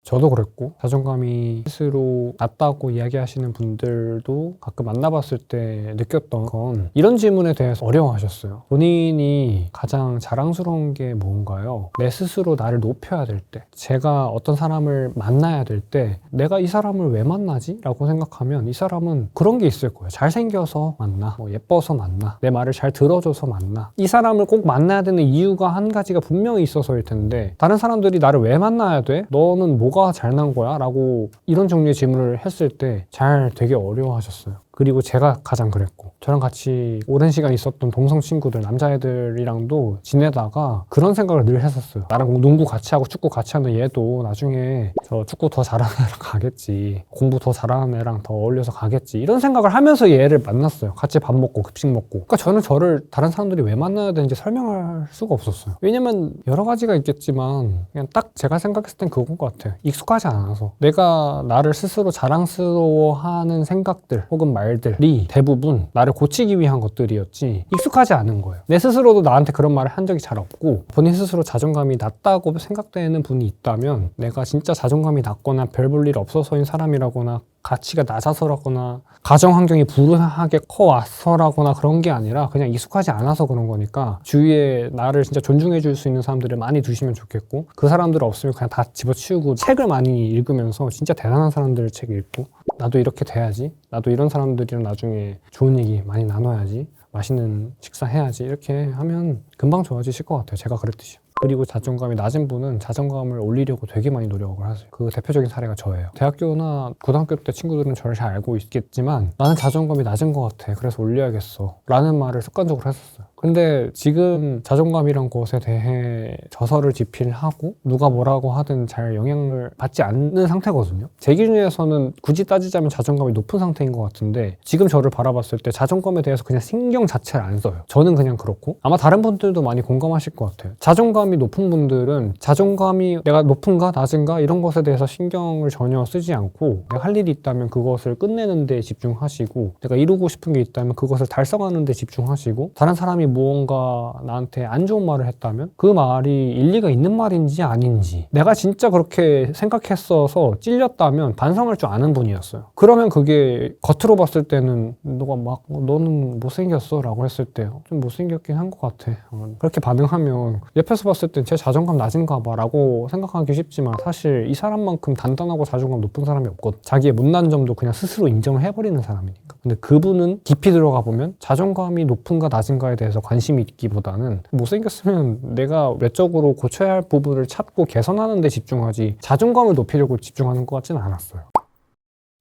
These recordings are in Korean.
저도 그랬고 자존감이 스스로 낮다고 이야기하시는 분들도 가끔 만나봤을 때 느꼈던 건 이런 질문에 대해서 어려워하셨어요. 본인이 가장 자랑스러운 게 뭔가요? 내 스스로 나를 높여야 될 때, 제가 어떤 사람을 만나야 될 때 내가 이 사람을 왜 만나지? 라고 생각하면 이 사람은 그런 게 있을 거예요. 잘생겨서 만나, 뭐 예뻐서 만나, 내 말을 잘 들어줘서 만나. 이 사람을 꼭 만나야 되는 이유가 한 가지가 분명히 있어서일 텐데 다른 사람들이 나를 왜 만나야 돼? 너는 뭐가 잘난 거야? 라고 이런 종류의 질문을 했을 때 잘 되게 어려워하셨어요. 그리고 제가 가장 그랬고 저랑 같이 오랜 시간 있었던 동성 친구들, 남자애들이랑도 지내다가 그런 생각을 늘 했었어요. 나랑 농구 같이 하고 축구 같이 하는 얘도 나중에 저 축구 더 잘하는 애랑 가겠지, 공부 더 잘하는 애랑 더 어울려서 가겠지, 이런 생각을 하면서 얘를 만났어요. 같이 밥 먹고 급식 먹고. 그러니까 저는 저를 다른 사람들이 왜 만나야 되는지 설명할 수가 없었어요. 왜냐면 여러 가지가 있겠지만 그냥 딱 제가 생각했을 땐 그건 것 같아요. 익숙하지 않아서. 내가 나를 스스로 자랑스러워하는 생각들 혹은 말들이 대부분 나를 고치기 위한 것들이었지 익숙하지 않은 거예요. 내 스스로도 나한테 그런 말을 한 적이 잘 없고 본인 스스로 자존감이 낮다고 생각되는 분이 있다면 내가 진짜 자존감이 낮거나 별 볼 일 없어서인 사람이라거나 가치가 낮아서라거나 가정 환경이 불운하게 커왔어라거나 그런 게 아니라 그냥 익숙하지 않아서 그런 거니까 주위에 나를 진짜 존중해 줄 수 있는 사람들을 많이 두시면 좋겠고 그 사람들 없으면 그냥 다 집어치우고 책을 많이 읽으면서 진짜 대단한 사람들 책 읽고 나도 이렇게 돼야지, 나도 이런 사람들이랑 나중에 좋은 얘기 많이 나눠야지, 맛있는 식사 해야지, 이렇게 하면 금방 좋아지실 것 같아요. 제가 그랬듯이. 그리고 자존감이 낮은 분은 자존감을 올리려고 되게 많이 노력을 하세요. 그 대표적인 사례가 저예요. 대학교나 고등학교 때 친구들은 저를 잘 알고 있겠지만 나는 자존감이 낮은 것 같아, 그래서 올려야겠어 라는 말을 습관적으로 했었어요. 근데 지금 자존감이란 것에 대해 저서를 집필하고 누가 뭐라고 하든 잘 영향을 받지 않는 상태거든요. 제 기준에서는 굳이 따지자면 자존감이 높은 상태인 것 같은데 지금 저를 바라봤을 때 자존감에 대해서 그냥 신경 자체를 안 써요. 저는 그냥 그렇고 아마 다른 분들도 많이 공감하실 것 같아요. 자존감이 높은 분들은 자존감이 내가 높은가 낮은가 이런 것에 대해서 신경을 전혀 쓰지 않고 내가 할 일이 있다면 그것을 끝내는 데 집중하시고 내가 이루고 싶은 게 있다면 그것을 달성하는 데 집중하시고 다른 사람이 무언가 나한테 안 좋은 말을 했다면 그 말이 일리가 있는 말인지 아닌지 내가 진짜 그렇게 생각했어서 찔렸다면 반성할 줄 아는 분이었어요. 그러면 그게 겉으로 봤을 때는 너가 막 너는 못생겼어 라고 했을 때 좀 못생겼긴 한 것 같아 그렇게 반응하면 옆에서 봤을 땐 제 자존감 낮은가 봐 라고 생각하기 쉽지만 사실 이 사람만큼 단단하고 자존감 높은 사람이 없거든. 자기의 못난 점도 그냥 스스로 인정을 해버리는 사람이니까. 근데 그분은 깊이 들어가 보면 자존감이 높은가 낮은가에 대해서 관심이 있기보다는 못생겼으면 내가 외적으로 고쳐야 할 부분을 찾고 개선하는 데 집중하지 자존감을 높이려고 집중하는 것 같지는 않았어요.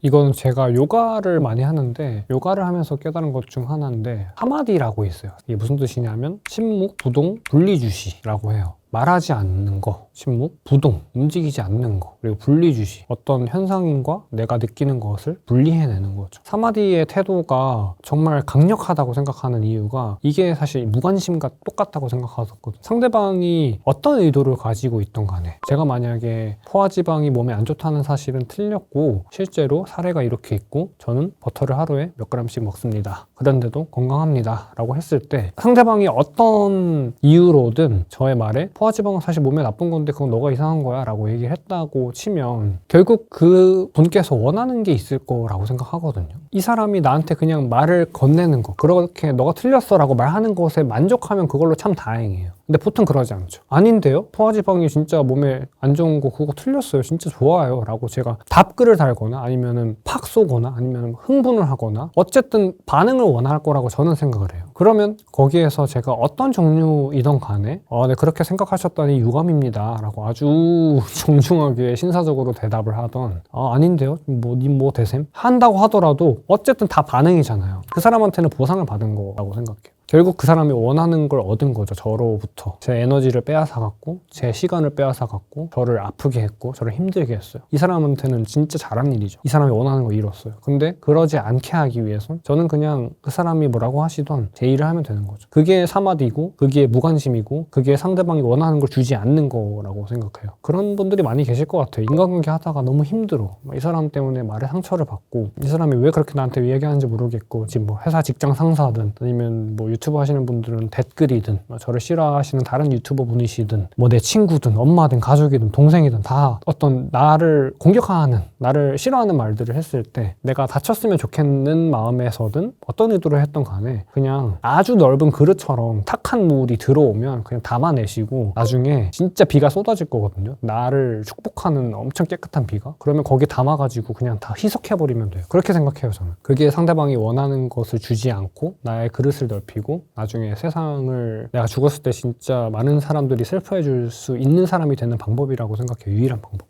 이건 제가 요가를 많이 하는데 요가를 하면서 깨달은 것 중 하나인데 사마디라고 있어요. 이게 무슨 뜻이냐면 침묵, 부동, 분리주시라고 해요. 말하지 않는 거, 침묵, 부동, 움직이지 않는 거, 그리고 분리주시, 어떤 현상인과 내가 느끼는 것을 분리해내는 거죠. 사마디의 태도가 정말 강력하다고 생각하는 이유가 이게 사실 무관심과 똑같다고 생각하거든요. 상대방이 어떤 의도를 가지고 있던 간에 제가 만약에 포화지방이 몸에 안 좋다는 사실은 틀렸고 실제로 사례가 이렇게 있고 저는 버터를 하루에 몇 그램씩 먹습니다. 그런데도 건강합니다 라고 했을 때 상대방이 어떤 이유로든 저의 말에 포화지방은 사실 몸에 나쁜 건데 그건 너가 이상한 거야 라고 얘기를 했다고 치면 결국 그 분께서 원하는 게 있을 거라고 생각하거든요. 이 사람이 나한테 그냥 말을 건네는 거, 그렇게 너가 틀렸어 라고 말하는 것에 만족하면 그걸로 참 다행이에요. 근데 보통 그러지 않죠. 아닌데요? 포화지방이 진짜 몸에 안 좋은 거 그거 틀렸어요. 진짜 좋아요. 라고 제가 답글을 달거나 아니면은 팍 쏘거나 아니면 흥분을 하거나 어쨌든 반응을 원할 거라고 저는 생각을 해요. 그러면 거기에서 제가 어떤 종류이던 간에 네, 그렇게 생각하셨다니 유감입니다 라고 아주 정중하게 신사적으로 대답을 하던 아닌데요? 님 뭐 대셈? 한다고 하더라도 어쨌든 다 반응이잖아요. 그 사람한테는 보상을 받은 거라고 생각해요. 결국 그 사람이 원하는 걸 얻은 거죠. 저로부터 제 에너지를 빼앗아갔고 제 시간을 빼앗아갔고 저를 아프게 했고 저를 힘들게 했어요. 이 사람한테는 진짜 잘한 일이죠. 이 사람이 원하는 거 이뤘어요. 근데 그러지 않게 하기 위해서 저는 그냥 그 사람이 뭐라고 하시던 제 일을 하면 되는 거죠. 그게 사마디고 그게 무관심이고 그게 상대방이 원하는 걸 주지 않는 거라고 생각해요. 그런 분들이 많이 계실 것 같아요. 인간관계 하다가 너무 힘들어, 이 사람 때문에 말에 상처를 받고 이 사람이 왜 그렇게 나한테 얘기하는지 모르겠고 지금 뭐 회사 직장 상사든 아니면 뭐 유튜브 하시는 분들은 댓글이든 저를 싫어하시는 다른 유튜버 분이시든 뭐 내 친구든 엄마든 가족이든 동생이든 다 어떤 나를 공격하는 나를 싫어하는 말들을 했을 때 내가 다쳤으면 좋겠는 마음에서든 어떤 의도로 했던 간에 그냥 아주 넓은 그릇처럼 탁한 물이 들어오면 그냥 담아내시고 나중에 진짜 비가 쏟아질 거거든요. 나를 축복하는 엄청 깨끗한 비가. 그러면 거기 담아가지고 그냥 다 희석해버리면 돼요. 그렇게 생각해요, 저는. 그게 상대방이 원하는 것을 주지 않고 나의 그릇을 넓히고 나중에 세상을 내가 죽었을 때 진짜 많은 사람들이 슬퍼해 줄 수 있는 사람이 되는 방법이라고 생각해요. 유일한 방법.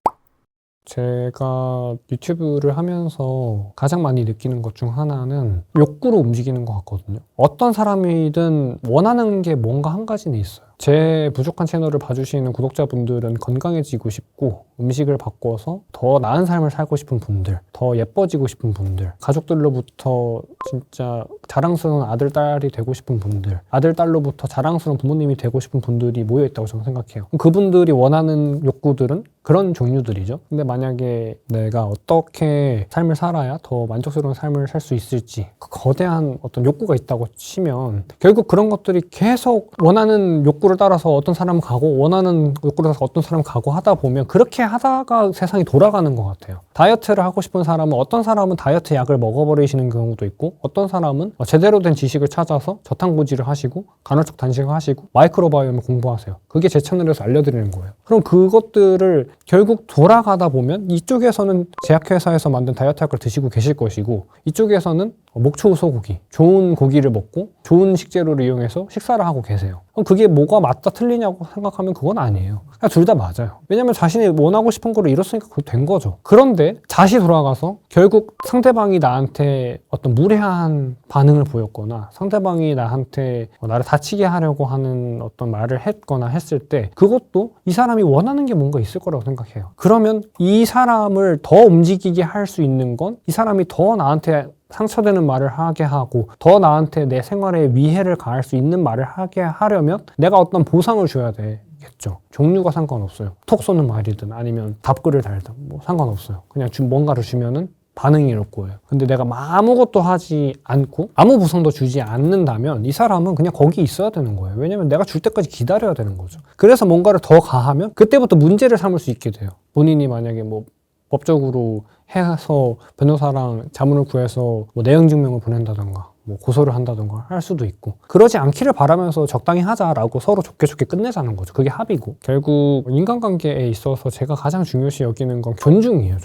제가 유튜브를 하면서 가장 많이 느끼는 것 중 하나는 욕구로 움직이는 것 같거든요. 어떤 사람이든 원하는 게 뭔가 한 가지는 있어요. 제 부족한 채널을 봐주시는 구독자분들은 건강해지고 싶고 음식을 바꿔서 더 나은 삶을 살고 싶은 분들, 더 예뻐지고 싶은 분들, 가족들로부터 진짜 자랑스러운 아들, 딸이 되고 싶은 분들, 아들, 딸로부터 자랑스러운 부모님이 되고 싶은 분들이 모여있다고 저는 생각해요. 그분들이 원하는 욕구들은 그런 종류들이죠. 근데 만약에 내가 어떻게 삶을 살아야 더 만족스러운 삶을 살 수 있을지 그 거대한 어떤 욕구가 있다고 치면 결국 그런 것들이 계속 원하는 욕구를 따라서 어떤 사람은 가고 원하는 욕구를 따라서 어떤 사람은 가고 하다 보면 그렇게 하다가 세상이 돌아가는 것 같아요. 다이어트를 하고 싶은 사람은 어떤 사람은 다이어트 약을 먹어버리시는 경우도 있고 어떤 사람은 제대로 된 지식을 찾아서 저탄고지를 하시고 간헐적 단식을 하시고 마이크로바이옴을 공부하세요. 그게 제 채널에서 알려드리는 거예요. 그럼 그것들을 결국 돌아가다 보면 이쪽에서는 제약회사에서 만든 다이어트 약을 드시고 계실 것이고 이쪽에서는 목초 소고기, 좋은 고기를 먹고 좋은 식재료를 이용해서 식사를 하고 계세요. 그럼 그게 뭐가 맞다 틀리냐고 생각하면 그건 아니에요. 그냥 둘 다 맞아요. 왜냐면 자신이 원하고 싶은 거를 이뤘으니까 그거 된 거죠. 그런데 다시 돌아가서 결국 상대방이 나한테 어떤 무례한 반응을 보였거나 상대방이 나한테 나를 다치게 하려고 하는 어떤 말을 했거나 했을 때 그것도 이 사람이 원하는 게 뭔가 있을 거라고 생각해요. 그러면 이 사람을 더 움직이게 할 수 있는 건 이 사람이 더 나한테 상처되는 말을 하게 하고 더 나한테 내 생활에 위해를 가할 수 있는 말을 하게 하려면 내가 어떤 보상을 줘야 되겠죠. 종류가 상관없어요. 톡 쏘는 말이든 아니면 답글을 달든 뭐 상관없어요. 그냥 뭔가를 주면은 반응이 이럴 거예요. 근데 내가 아무것도 하지 않고 아무 보상도 주지 않는다면 이 사람은 그냥 거기 있어야 되는 거예요. 왜냐면 내가 줄 때까지 기다려야 되는 거죠. 그래서 뭔가를 더 가하면 그때부터 문제를 삼을 수 있게 돼요. 본인이 만약에 뭐 법적으로 해서 변호사랑 자문을 구해서 뭐 내용 증명을 보낸다던가 뭐 고소를 한다던가 할 수도 있고 그러지 않기를 바라면서 적당히 하자라고 서로 좋게 좋게 끝내자는 거죠. 그게 합의고 결국 인간관계에 있어서 제가 가장 중요시 여기는 건 존중이에요.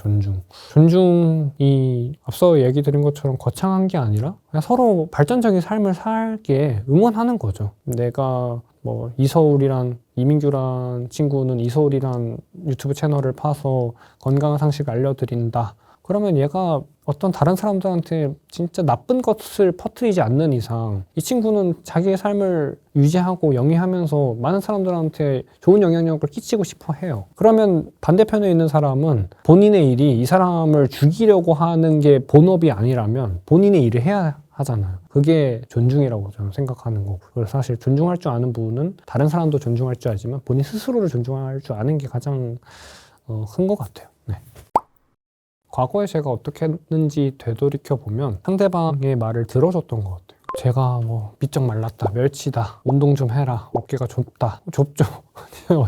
존중이 앞서 얘기 드린 것처럼 거창한 게 아니라 그냥 서로 발전적인 삶을 살게 응원하는 거죠. 내가 뭐 이민규란 친구는 이서울이란 유튜브 채널을 파서 건강한 상식을 알려드린다. 그러면 얘가 어떤 다른 사람들한테 진짜 나쁜 것을 퍼뜨리지 않는 이상 이 친구는 자기의 삶을 유지하고 영위하면서 많은 사람들한테 좋은 영향력을 끼치고 싶어 해요. 그러면 반대편에 있는 사람은 본인의 일이 이 사람을 죽이려고 하는 게 본업이 아니라면 본인의 일을 해야 하잖아요. 그게 존중이라고 저는 생각하는 거고 그래서 사실 존중할 줄 아는 분은 다른 사람도 존중할 줄 알지만 본인 스스로를 존중할 줄 아는 게 가장 큰 것 같아요. 네. 과거에 제가 어떻게 했는지 되돌이켜보면 상대방의 말을 들어줬던 것 같아요. 제가 뭐 비쩍 말랐다, 멸치다, 운동 좀 해라, 어깨가 좁다, 좁죠.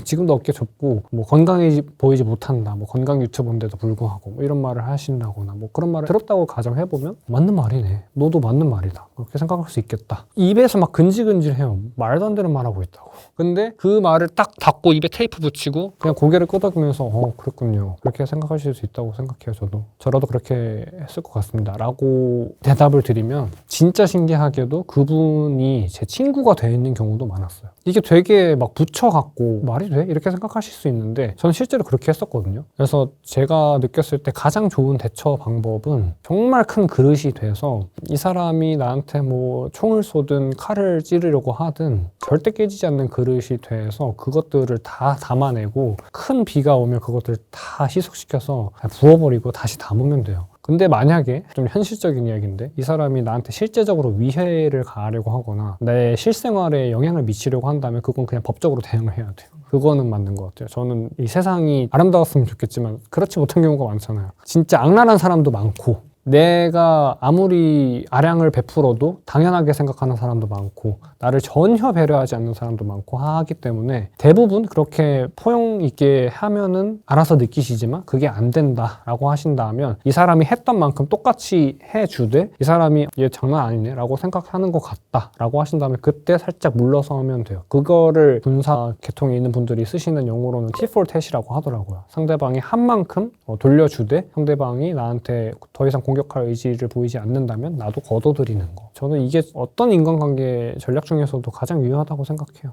지금도 어깨 좁고 뭐 건강해 보이지 못한다, 뭐 건강 유튜버인데도 불구하고 뭐 이런 말을 하신다거나 뭐 그런 말을 들었다고 가정해보면 맞는 말이네, 너도 맞는 말이다 그렇게 생각할 수 있겠다. 입에서 막 근질근질해요. 말도 안 되는 말 하고 있다고. 근데 그 말을 딱 닫고 입에 테이프 붙이고 그냥 고개를 끄덕이면서 그랬군요 그렇게 생각하실 수 있다고 생각해요. 저라도 그렇게 했을 것 같습니다 라고 대답을 드리면 진짜 신기하게도 그분이 제 친구가 되어 있는 경우도 많았어요. 이게 되게 막 붙여갖고 말이 돼? 이렇게 생각하실 수 있는데 저는 실제로 그렇게 했었거든요. 그래서 제가 느꼈을 때 가장 좋은 대처 방법은 정말 큰 그릇이 돼서 이 사람이 나한테 뭐 총을 쏘든 칼을 찌르려고 하든 절대 깨지지 않는 그릇이 돼서 그것들을 다 담아내고 큰 비가 오면 그것들을 다 희석시켜서 부어버리고 다시 담으면 돼요. 근데 만약에 좀 현실적인 이야기인데 이 사람이 나한테 실제적으로 위해를 가하려고 하거나 내 실생활에 영향을 미치려고 한다면 그건 그냥 법적으로 대응을 해야 돼요. 그거는 맞는 것 같아요. 저는 이 세상이 아름다웠으면 좋겠지만 그렇지 못한 경우가 많잖아요. 진짜 악랄한 사람도 많고 내가 아무리 아량을 베풀어도 당연하게 생각하는 사람도 많고 나를 전혀 배려하지 않는 사람도 많고 하기 때문에 대부분 그렇게 포용 있게 하면은 알아서 느끼시지만 그게 안 된다라고 하신다면 이 사람이 했던 만큼 똑같이 해주되 이 사람이 얘 장난 아니네 라고 생각하는 것 같다 라고 하신다면 그때 살짝 물러서면 돼요. 그거를 분사 계통에 있는 분들이 쓰시는 용어로는 T4 탓이라고 하더라고요. 상대방이 한 만큼 돌려주되 상대방이 나한테 더 이상 공격할 의지를 보이지 않는다면 나도 걷어들이는 거. 저는 이게 어떤 인간관계 전략 중에서도 가장 유효하다고 생각해요.